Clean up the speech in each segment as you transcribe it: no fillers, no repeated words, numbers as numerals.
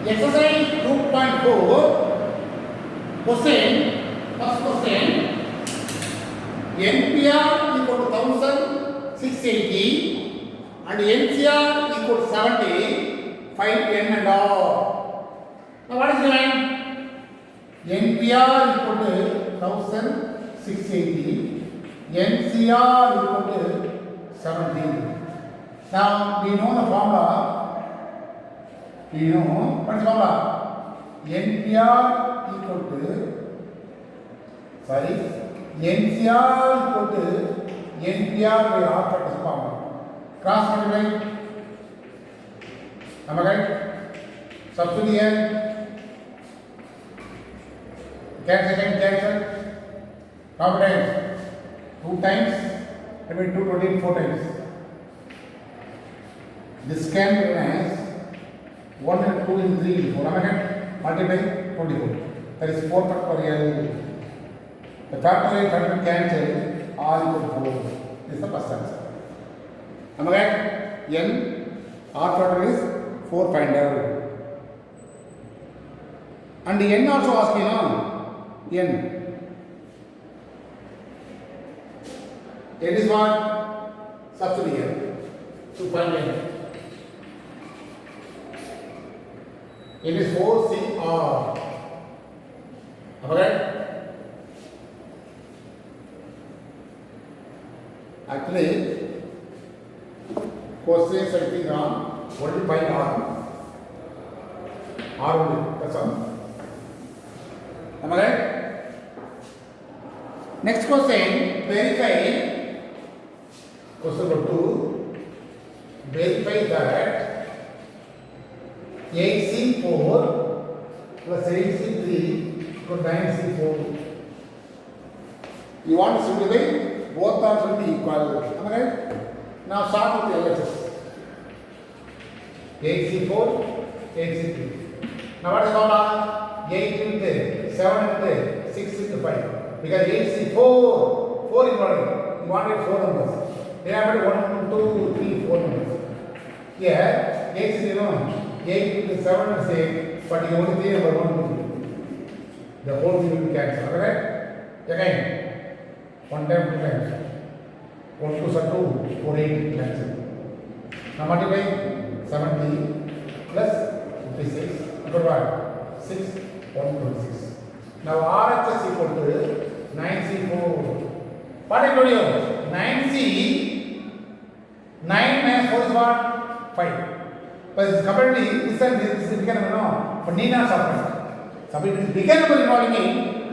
Exercise 2.4 question. First question. NPR equal to 1680 and NCR equal to 70. Find N and R. Now what is given? NPR equal to 1680. NCR equal to 70. Now we know the formula. What is the formula? NCR equal to NPR by R factor formula. Cross multiply. Am I right? Substitute. Cancel. How many times? 2 times. That means 224 times. This can be as 1 and 2 and 3 and 4. Am I right? Multiply 24. That is 4 factorial. The factorial factor cancel R equal to 4. This is the first answer. Am I right? N R factor is 4 finder. And the N also asking N. N is what? Substitute here. 2.9. It is 4CR. Alright? Actually, question is something wrong. Only by R. R only. That's all. Am I right? Next question. Verify. Question number 2. Verify that 8C4 plus 8C3 equal 9C4. You want to simplify? Both terms will be equal. Am I right? Now start with the LHS. 8C4, 8C3. Now what is the formula? 8 into 7 into 6 into 5. Because 8C4, 4 important. You wanted 4 numbers. They have 1, 2, 3, 4 numbers. Here, 8C0. 8 into 7 is 8, but you only 3 number 1 to 3. The whole thing will be cancelled. Alright? Again, 1 time, 2 times. 1 2 are 2, 4 8 cancel. Now multiply 70 plus 56. Equal what? 6 126. Now RHS equal to 9C4. What I told you? 9C 9 minus 4 is what? 5. But comparatively, this and this is bigger number, no? But need not subtract. So if it is bigger number involving me,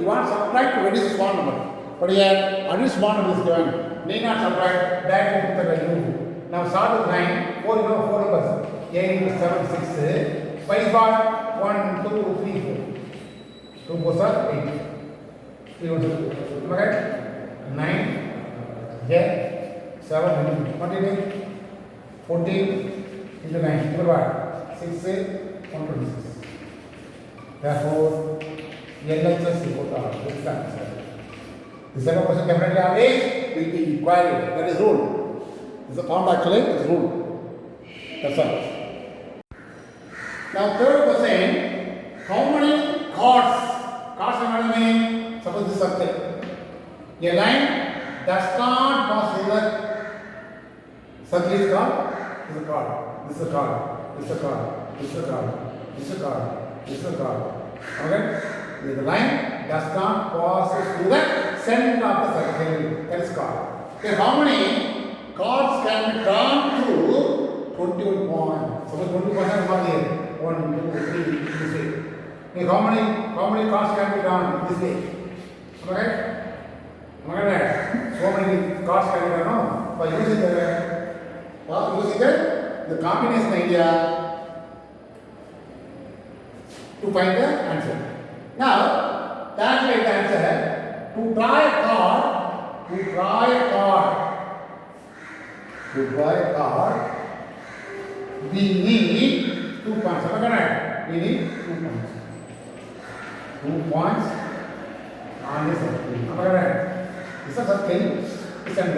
you want to subtract to reduce small number. But here, only small number is given. Need not subtract, directly put the value. Now start with 9, 4 4 numbers. 8 into 7, 6. 5 is what? 1, 2, 3, 4. 2 4 are 8. 3 1 2. Am I right? 9, here, 7, what did it? 14. Into 9, equal what? 6, 126. Therefore, LHS equal to R. This is the answer. The second question definitely always will be equal. That is rule. This is a form actually, it is rule. That's all. Now, third question. How many chords? Chords are what do you mean? Suppose this circle. A line does not pass through the circle is called. This is a chord. This is a card. This is a card. This is a card. This is a card. This is a card. Okay? The line does not pass through the center of the circle. That is card. Okay, how many cards can be drawn through 21 points? Suppose 21 points are here. 1, 2, 3, this way. Okay, how many cards can be drawn this way? Am I right? Am I right? So many cards can be drawn now by using the combination idea to find the answer. Now, that like the answer. To draw a card, we need 2 points. Am I correct? We need 2 points. 2 points on this circle. Am I correct? This is a circle. This and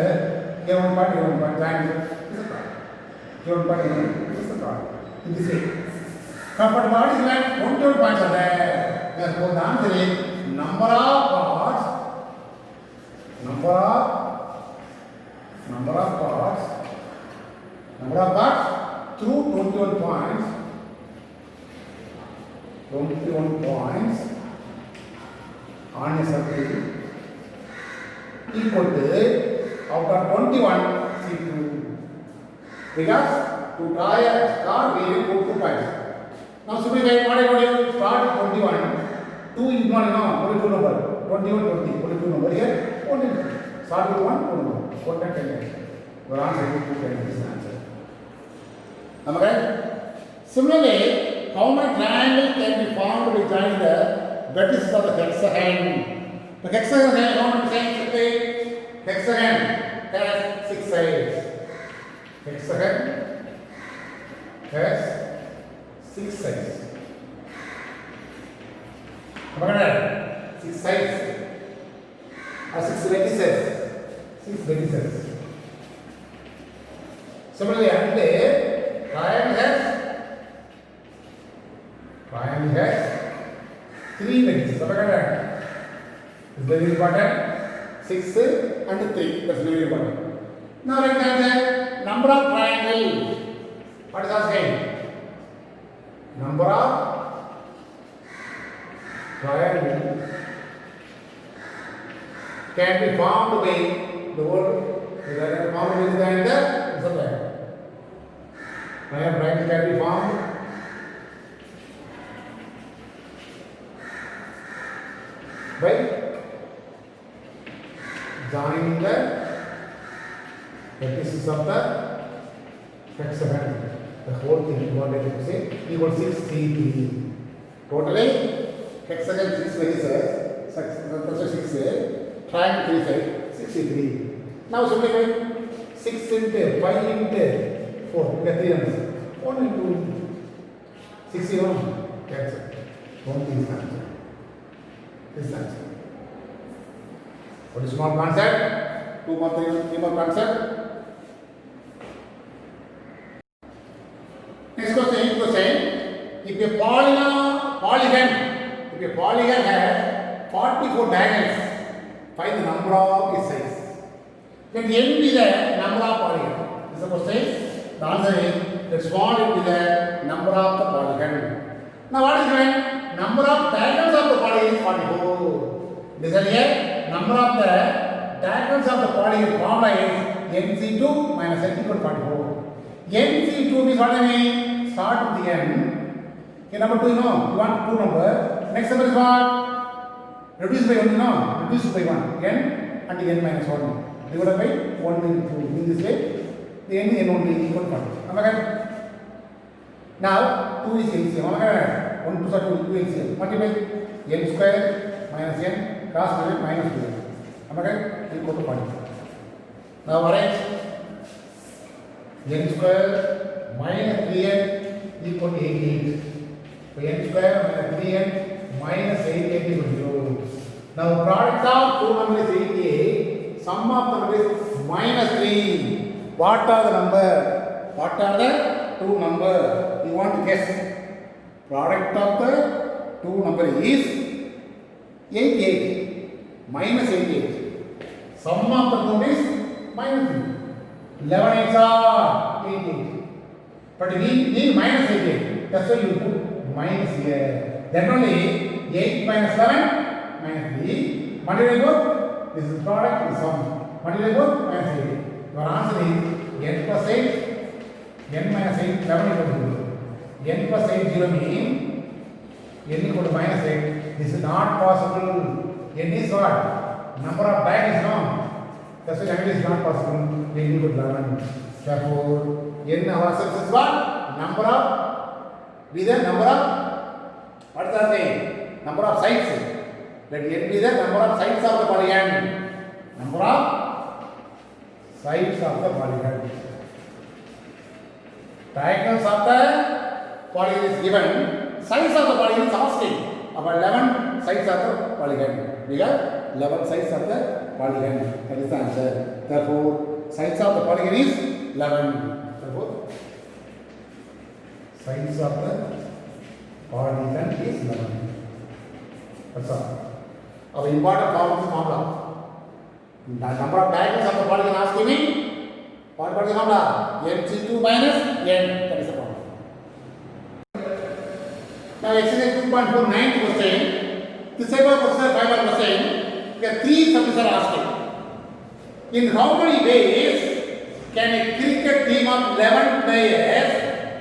here 1 point, here 1 point. Triangle. This is a card. Here 1 point, this is a card. In this way. But what is that? 21 points are there. Therefore, the answer is number of parts. Number of parts through 21 points. 21 points on a circle equal to out of 21 C2. Because to tie a star we will put 2 points. Now simplify what I told you, start with 21. 2 is not enough, only 2 number. 21, 20, only 2 number here. Only start with 1, 2 number. 4 times 10. Your answer is 2 times this answer. Am I right? Similarly, how many triangles can be formed by joining the vertices of the hexagon? The hexagon has how many sides? Hexagon has 6 sides. Hexagon has 6 sides. Am I right? 6 sides. Or 6 vertices. 6 vertices. Similarly, triangle has 3 vertices. Am I right? It's very important. 6 and 3. That's very important. Now write down the number of triangles. What is asking? Number of triangles can be formed by the word formed with the triangle can be formed by joining the vertices of the hexagon. The whole thing you wanted to say equal 6 C3. Totally hexagon 6 vertices, 6 triangle 3 sides, 63. Now simplify 6 into 5 into 4. You get 3 answers. 1 into 61. That's it. Don't think answer. This answer. What is small concept? 2 more, 3 more concept. Next question. If a polygon has 44 diagonals, find the number of its sides. Let n be the number of polygons. This is the question. The answer is let's find it be the number of the polygon. Now what is given? Number of diagonals of the polygon is 44. This is here. Number of the diagonals of the polygon formula is nc2 minus n equal to 44. nc2 means what I mean? Start with the n. Okay, number 2 you know. You want 2 number. Next number is what? Reduce by 1 you know. Reduce by 1. n and n minus 1. Divided by 1 into 2. In this way, the n only equal to 1. Am I correct? Now 2 is LCM. Am I correct? 1 plus 2 LCM. Multiply n square minus n cross minus 2. Am I correct? Equal to 1. Now arrange n square minus 3n equal to 88. So n square minus 3n minus 88 equal to 0. Now product of 2 numbers is 88. Sum of the numbers minus 3. What are the number? What are the 2 number? You want to guess. Product of the 2 number is 88 minus 88. Sum of the number is minus 3. 11 8s are 88. But we need minus 88. That's why you put minus here. Then only 8 minus 11 minus 3. Multiply both. This is product is sum. Multiply both minus 88. Your answer is n plus 8. N minus 8 11 equal to 0. N plus 8 0 means n equal to minus 8. This is not possible. N is what? Number of diagonals no. That's why n is not possible. N equal to 11. Therefore, n our answer is what? Number of be the number of what is that name? Number of sides. Let n be the number of sides of the polygon. Number of sides of the polygon. Diagonals of the polygon is given. Sides of the polygon is asking about 11 sides of the polygon. We got 11 sides of the polygon. That is the answer. Therefore, sides of the polygon is 11. Therefore, sides of the partition is 11. That's all. Our important formula. The number of diagonals of the partition asking me. What is the formula? MC2 minus n. That is the formula. Now exercise 2.49 question. This type of question, 5 mark question. There are 3 subjects are asking. In how many ways can a cricket team of 11 players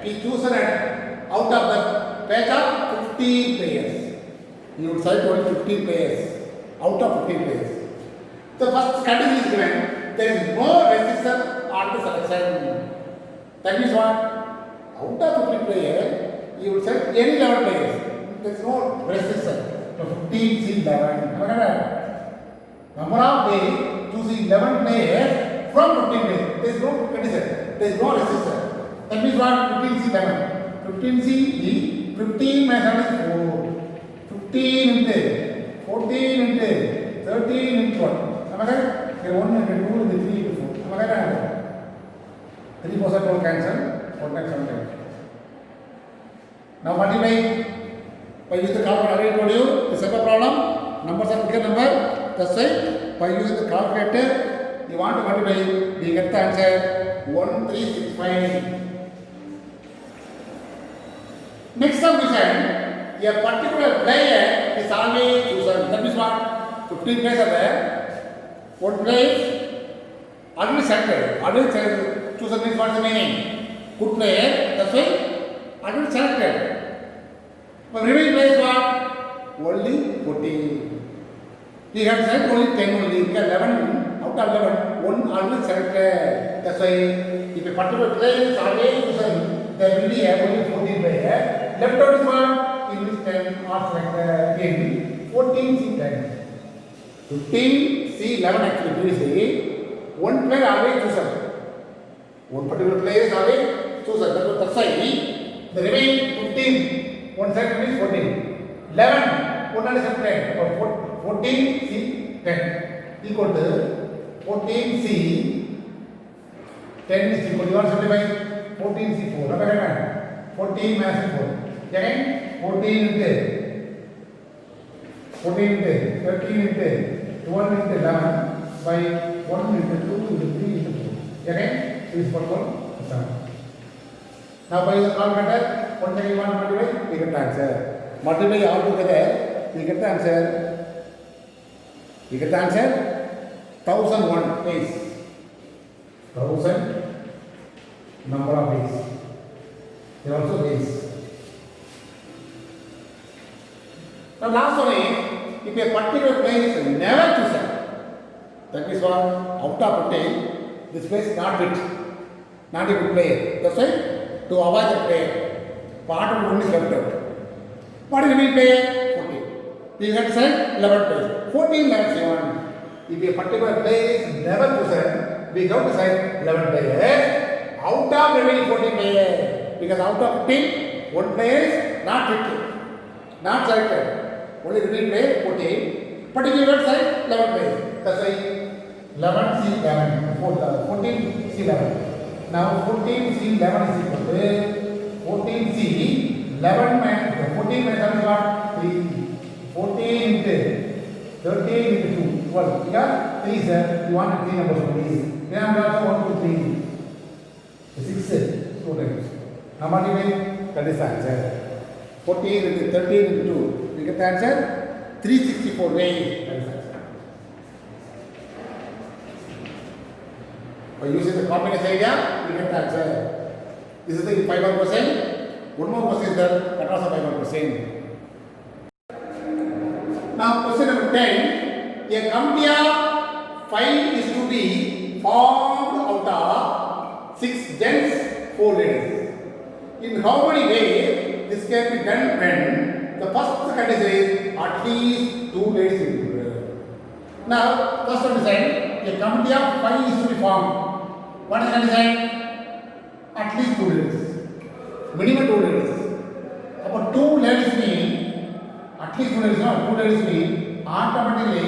be chosen out of the batch of 15 players? You would say only 15 players. Out of 15 players. The first category is given. There is no restriction on the selection. That means what? Out of 15 players, you would say any 11 players. There is no restriction. So 15 is 11. Number of ways choosing 11 players from 15 players. There is no condition. There is no restriction. That means what? 15 is 11. 15 is 15 minus 4. 15 into 14 into 13 into 1. Am I correct? Here 1 into 2 into 3 into 4. Am I correct? 3 4 will cancel. 4 times 7 times. Now multiply. By using the calculator, I told you the simple problem. Numbers are bigger number. That's why by using the calculator, you want to multiply. We get the answer 1365. Next subdivision, a particular player is always chosen. That means what? 15 players are there. One player already selected. Already chosen means what is the meaning? Good player. That's why already selected. But remaining players what? Only 14. We have said only 10 only. We have 11 out of 11. One already selected. That's why if a particular player is always chosen, there will be only 14 players. Left out is what? In this 10 or selected in 14 C 10. 15 C 11 actually previously. One player always chosen. One particular player is always chosen. That's why the remaining 15. One second is 14. 11. One is 10. Or 14 C 10 equal to 14 C 10 is equal to 175. 14 C 4. Remember 14 minus 4. Again 14 into 13 into 12 into 11 by 1 into 2 into 3 into 4. Again this is what 7. Now by the calculator, what do you want to multiply? We get the answer. Multiply all together, we get the answer. We get the answer 1001 ways. 1000 number of ways. There are also ways. Now last one is, if a particular place is never chosen, that means what? Out of 15, this place is not fit. Not a good player. That's why to avoid the player, part of 1 is left out. What is the main player? 14. We have to say 11 players. 14, 11, 7. If a particular player is never chosen, we have to say 11 players out of remaining 14 players. Because out of 15, 1 player is not fit. Not selected. Only remaining player 14. But if you have to say 11 players, that's why 11 C 11. 14 C 11. Now 14 C 11 is equal to 14 C 11 minus 14 minus is what? 3. 14 into 13 into 2. 12. Yeah? 3 sir. You want 3 numbers only. Then I am also 1, 2, 3. 6 2 times. Now multiply. That is the answer. 14 into 13 into 2. We get the answer 364 ways. That is the answer. By using the combination idea, we get the answer. This is the 5 mark question. One more question is there. That was a 5 mark question. Now question number 10. A committee of 5 is to be formed out of 6 gents, 4 ladies. In how many ways this can be done when the first condition is at least 2 ladies included. Now first one is a committee of 5 is to be formed. What is the condition? At least 2 ladies. Minimum 2 ladies. About 2 ladies mean, at least 2 ladies, no, 2 ladies mean automatically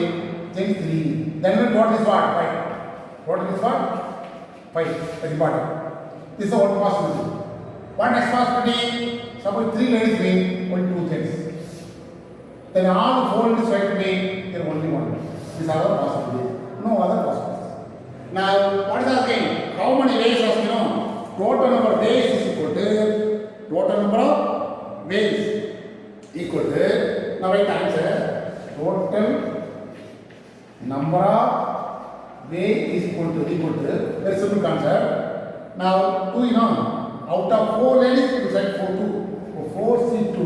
change 3. Then what is what? 5. What is what? 5. That's important. This is one possibility. What next possibility? Suppose 3 ladies mean only 2 then all the 4 units right to be there only one. These are the possibilities. No other possibilities. Now, what is asking? How many ways of total number of ways is equal to total number of ways equal to, now write answer, total number of way is equal to very simple concept. Now 2 out of 4 ladies you said 4C2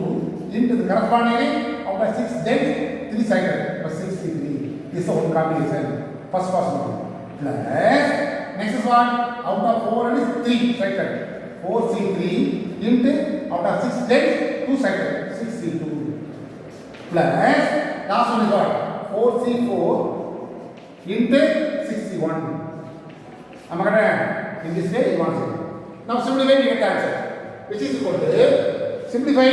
into the correspondingly out of 6 then 3 cycle plus 6C3. This is the whole combination. First possibility. Plus next is what? Out of 4 is 3 cycle. 4C3 into out of 6 then 2 cycle 6C2. Plus last one is what? 4C4 into 6C1. Am I correct? In this way you want to say. Now simplify we get the answer. Which is equal to simplify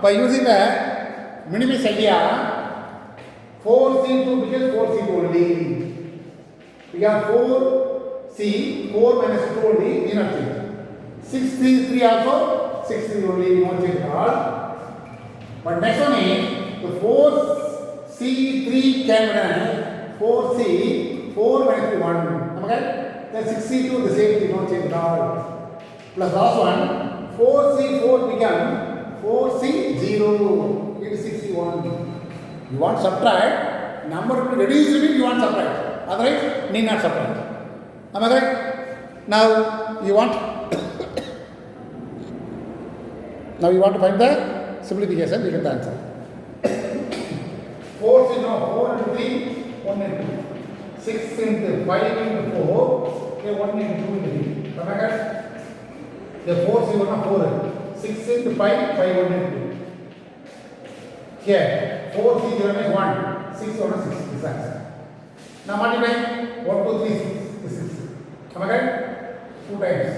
by using the minimum idea 4C2 becomes 4C2 only. We have 4C 4 minus 2 only in a change. 6C3 also 6C only no change at all. But next one is the 4C3 can run 4C 4 minus 1. Okay? Then 6C2 the same thing, no change at all. Plus last one 4C4 become 4C0 into 6C1. You want subtract number to reduce limit, you want subtract. Otherwise, need not subtract. Am I correct? Now you want to find the simplification, you get the answer. 4 into 3, 1 into 2. 6 into 5 into 4, okay, 1 into 2 into 3. Am I correct? The 4 is 4. 6 into 5, 5 1 into 2. Here, 4 is 1 is 1. 6 1 is 6. This is answer. Now multiply 1 2 3 6. This is 6. Am I correct? 2 times.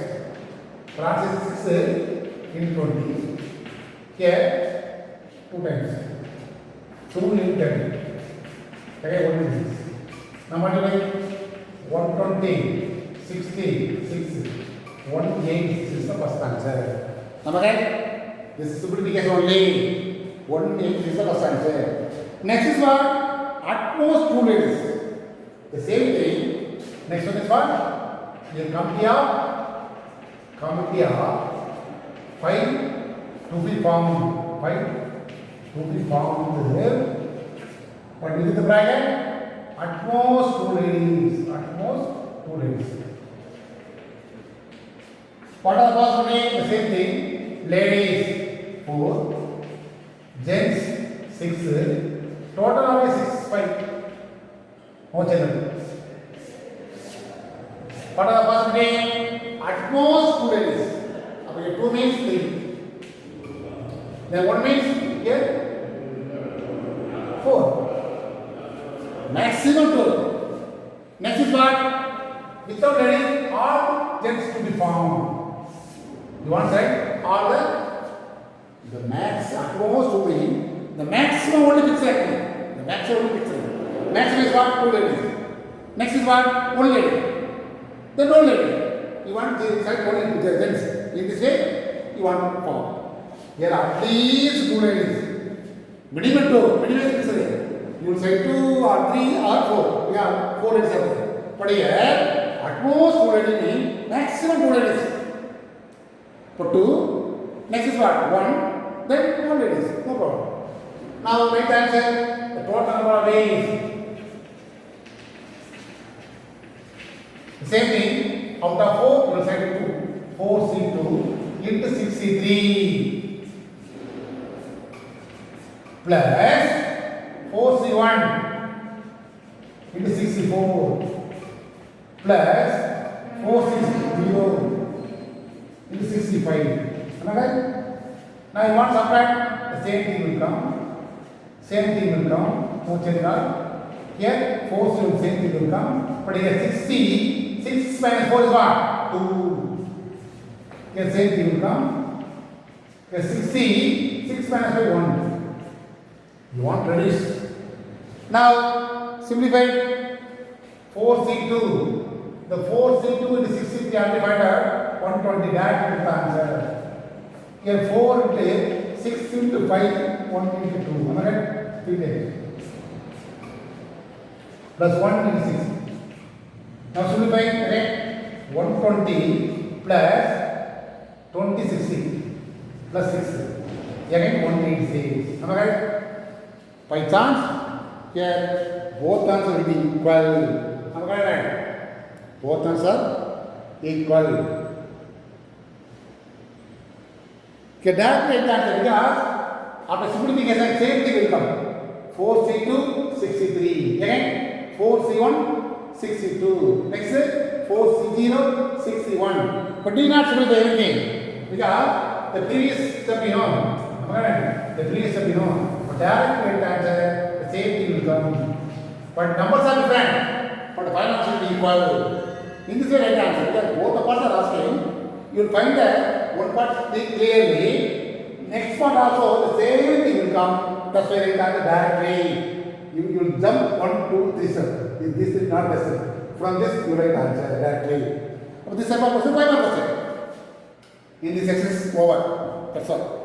For answer is 6 into 20. Here 2 times. 2 into 10. Okay, 1 into 6. Now multiply 120, 60, 6, 186 is the first answer. Am I right? This is simplification only. 186 is the first answer. Next is what? At most 2 ladies. The same thing. Next one is what? You come here 5 to be found. 5 to be found there. What is the bracket? At most 2 ladies. At most 2 ladies. What are the possibilities? The same thing. Ladies 4, gents 6, total of 6, 5. No children. What are the possibilities? At most 2 ladies. 2 means 3. Then 1 means here 4. Maximum 2. Next is what? Without ladies, all gents to be found. You want to say all the max at most only the maximum only fixed actually. The maximum only fixed. Maximum is what? 2 ladies. Next is what? 1 lady. Then 1 lady. You want to decide only the gents. In this way, you want 4. Here are at least 2 ladies. Minimum 2. Minimum is fixed. You will say 2 or 3 or 4. We have 4 ladies are there. But here, at most 2 ladies means maximum 2 ladies. For 2, next is what? 1, then 1 ladies. No problem. Now write the answer. The total number of days. The same thing. Out of 4, you will say 2. 4C2 into 6C3 plus 4C1 into 6C4 plus 4C0 into 65. Am I right? Now you want to subtract, the same thing will come. Same thing will come. Here 4C will same thing will come. But here 60, 6 minus 4 is what? 2. Here same thing will come. Here 60, 6 minus 5 1. You want to reduce. Now simplify 4C2. The 4C2 into 63 amplified 120, that is the answer. Here 4 into 6 into 5 1 into 2. Am I right? 3 times. Plus 1 into 6. Now simplify, right? 120 plus 2060 plus 6. Again 186. Am I right? By chance, here both answers will be equal. Am I right? Both answers are equal. Okay, direct right answer because after simplification same thing will come. 4C2 63. Again 4C1 62. Next 4C0 61. But do not simplify everything because the previous step you know. Alright, the previous step you know. But direct right answer the same thing will come. But numbers are different. But the final answer will be equal. In this way right answer because both the parts are asking. You will find that one part clearly. Next part also the same thing will come. That's why right answer directly. You will jump 1, 2, 3 steps. This is not lesson. From this you write answer directly. But this type of question, 5 question. In this exercise over. That's all.